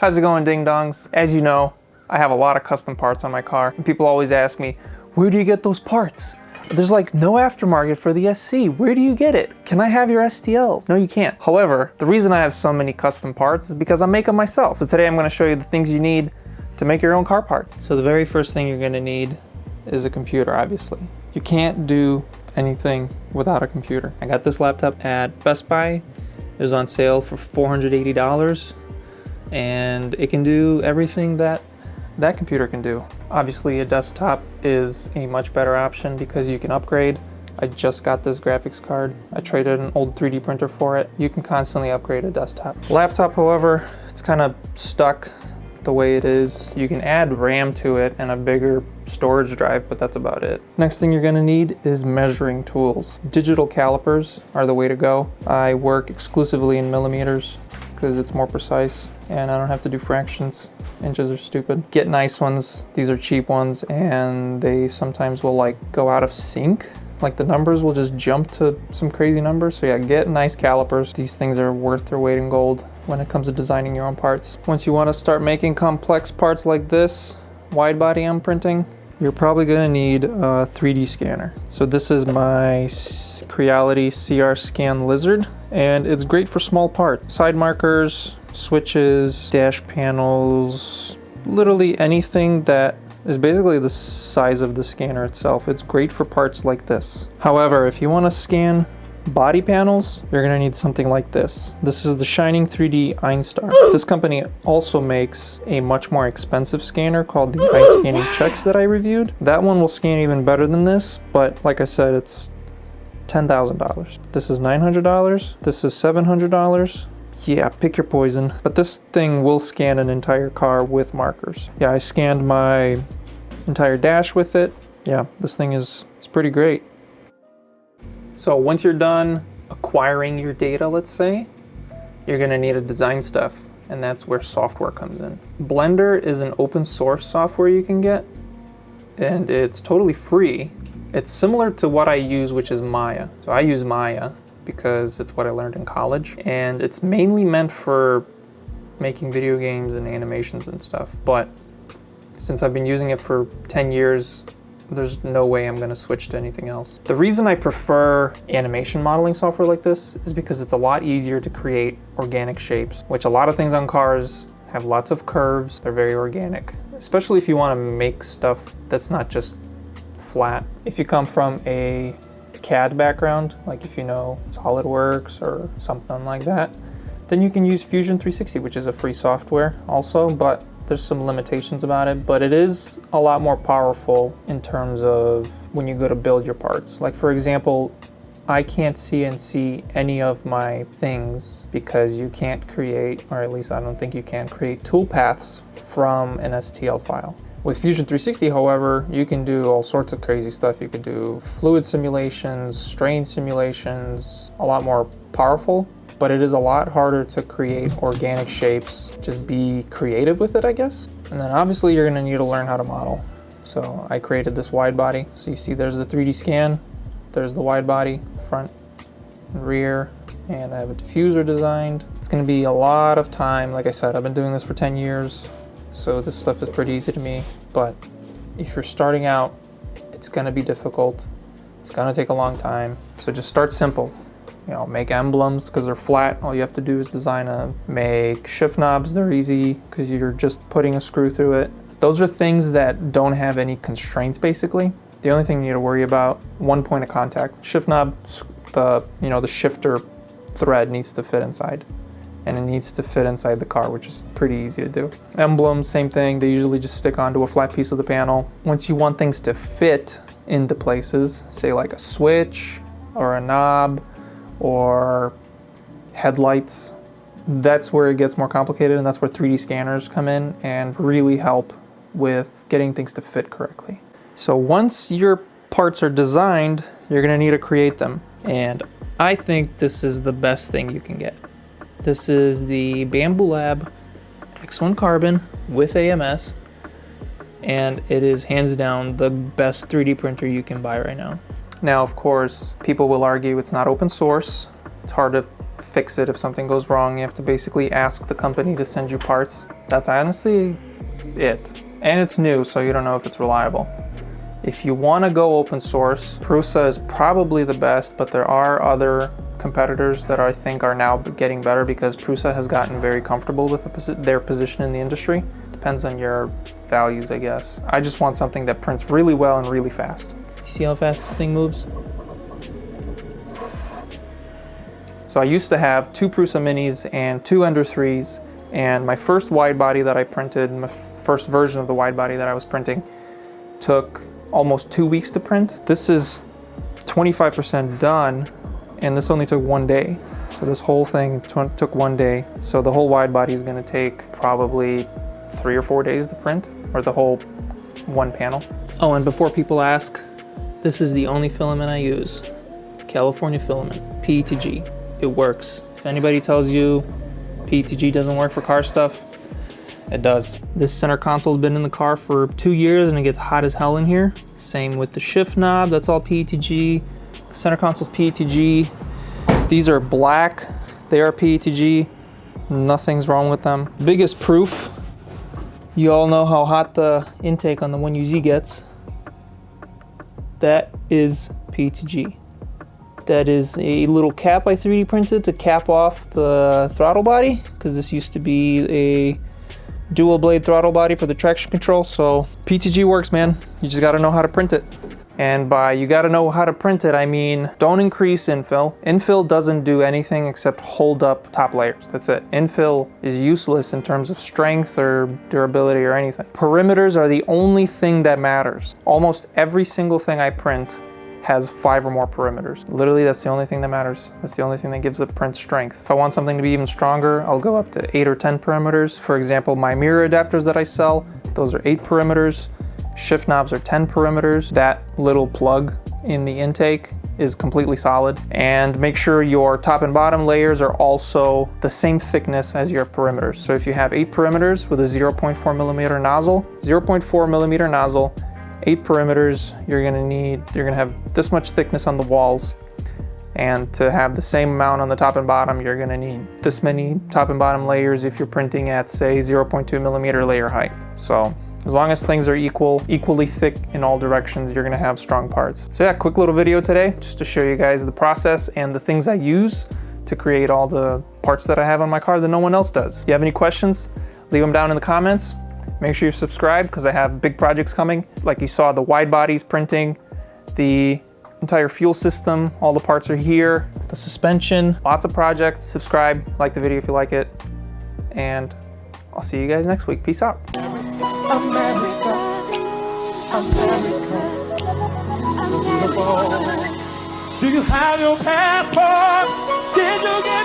How's it going, ding dongs? As you know, I have a lot of custom parts on my car, and people always ask me, where do you get those parts? There's like no aftermarket for the SC. Where do you get it? Can I have your STLs? No, you can't. However, the reason I have so many custom parts is because I make them myself. So today I'm gonna show you the things you need to make your own car part. So the very first thing you're gonna need is a computer, obviously. You can't do anything without a computer. I got this laptop at Best Buy. It was on sale for $480, and it can do everything that computer can do. Obviously, a desktop is a much better option because you can upgrade. I just got this graphics card. I traded an old 3D printer for it. You can constantly upgrade a desktop. Laptop, however, it's kind of stuck the way it is. You can add RAM to it and a bigger storage drive, but that's about it. Next thing you're gonna need is measuring tools. Digital calipers are the way to go. I work exclusively in millimeters because it's more precise and I don't have to do fractions. Inches are stupid. Get nice ones. These are cheap ones, and they sometimes will like go out of sync. Like the numbers will just jump to some crazy numbers. So yeah, get nice calipers. These things are worth their weight in gold when it comes to designing your own parts. Once you want to start making complex parts like this, wide body I'm printing, you're probably gonna need a 3D scanner. So this is my Creality CR Scan Lizard, and it's great for small parts. Side markers, switches, dash panels, literally anything that is basically the size of the scanner itself. It's great for parts like this. However, if you want to scan body panels, you're going to need something like this. This is the Shining 3D Einstar. This company also makes a much more expensive scanner called the Einscanning Chex that I reviewed. That one will scan even better than this, but like I said, it's $10,000. This is $900. This is $700. Yeah, pick your poison. But this thing will scan an entire car with markers. Yeah, I scanned my entire dash with it. Yeah, this thing is pretty great. So once you're done acquiring your data, let's say, you're gonna need to design stuff, and that's where software comes in. Blender is an open source software you can get, and it's totally free. It's similar to what I use, which is Maya. So I use Maya because it's what I learned in college, and it's mainly meant for making video games and animations and stuff. But since I've been using it for 10 years, there's no way I'm gonna switch to anything else. The reason I prefer animation modeling software like this is because it's a lot easier to create organic shapes, which a lot of things on cars have lots of curves. They're very organic, especially if you wanna make stuff that's not just flat. If you come from a CAD background, like if you know SolidWorks or something like that, then you can use Fusion 360, which is a free software also, but there's some limitations about it, but it is a lot more powerful in terms of when you go to build your parts. Like for example, I can't CNC any of my things because you can't create, or at least I don't think you can create toolpaths from an STL file. With Fusion 360, however, you can do all sorts of crazy stuff. You can do fluid simulations, strain simulations, a lot more powerful, but it is a lot harder to create organic shapes. Just be creative with it, I guess. And then obviously you're gonna need to learn how to model. So I created this wide body. So you see there's the 3D scan, there's the wide body, front and rear, and I have a diffuser designed. It's gonna be a lot of time. Like I said, I've been doing this for 10 years. So this stuff is pretty easy to me, but if you're starting out, it's gonna be difficult. It's gonna take a long time. So just start simple. You know, make emblems because they're flat. All you have to do is design them. Make shift knobs, they're easy because you're just putting a screw through it. Those are things that don't have any constraints basically. The only thing you need to worry about, one point of contact. Shift knob, the shifter thread needs to fit inside. And it needs to fit inside the car, which is pretty easy to do. Emblems, same thing. They usually just stick onto a flat piece of the panel. Once you want things to fit into places, say like a switch or a knob or headlights, that's where it gets more complicated, and that's where 3D scanners come in and really help with getting things to fit correctly. So once your parts are designed, you're gonna need to create them. And I think this is the best thing you can get. This is the Bambu Lab X1 Carbon with AMS, and it is hands down the best 3D printer you can buy right now. Now, of course, people will argue it's not open source. It's hard to fix it if something goes wrong. You have to basically ask the company to send you parts. That's honestly it. And it's new, so you don't know if it's reliable. If you want to go open source, Prusa is probably the best, but there are other competitors that I think are now getting better because Prusa has gotten very comfortable with their position in the industry. Depends on your values, I guess. I just want something that prints really well and really fast. You see how fast this thing moves? So I used to have 2 Prusa Minis and 2 Ender 3s, and my first wide body that I printed, my first version of the wide body that I was printing, took almost 2 weeks to print. This is 25% done, and this only took 1 day. So this whole thing took 1 day. So the whole wide body is gonna take probably 3 or 4 days to print, or the whole 1 panel. Oh, and before people ask, this is the only filament I use. California filament, PETG. It works. If anybody tells you PETG doesn't work for car stuff, it does. This center console's been in the car for 2 years and it gets hot as hell in here. Same with the shift knob, that's all PETG. Center console's PETG. These are black, they are PETG. Nothing's wrong with them. Biggest proof, you all know how hot the intake on the 1UZ gets. That is PETG. That is a little cap I 3D printed to cap off the throttle body, because this used to be a dual blade throttle body for the traction control. So PETG works, man. You just gotta know how to print it. And by you gotta know how to print it, I mean, don't increase infill. Infill doesn't do anything except hold up top layers. That's it. Infill is useless in terms of strength or durability or anything. Perimeters are the only thing that matters. Almost every single thing I print has 5 or more perimeters. Literally, that's the only thing that matters. That's the only thing that gives a print strength. If I want something to be even stronger, I'll go up to 8 or 10 perimeters. For example, my mirror adapters that I sell, those are 8 perimeters. Shift knobs are 10 perimeters. That little plug in the intake is completely solid. And make sure your top and bottom layers are also the same thickness as your perimeters. So if you have 8 perimeters with a 0.4 millimeter nozzle, 0.4 millimeter nozzle, 8 perimeters, you're gonna have this much thickness on the walls. And to have the same amount on the top and bottom, you're gonna need this many top and bottom layers if you're printing at, say, 0.2 millimeter layer height. So as long as things are equally thick in all directions, you're gonna have strong parts. So yeah, quick little video today, just to show you guys the process and the things I use to create all the parts that I have on my car that no one else does. If you have any questions, leave them down in the comments. Make sure you subscribe because I have big projects coming. Like you saw, the wide bodies printing, the entire fuel system, all the parts are here, the suspension, lots of projects. Subscribe, like the video if you like it, and I'll see you guys next week. Peace out. America, America. Do you have your passport? Did you get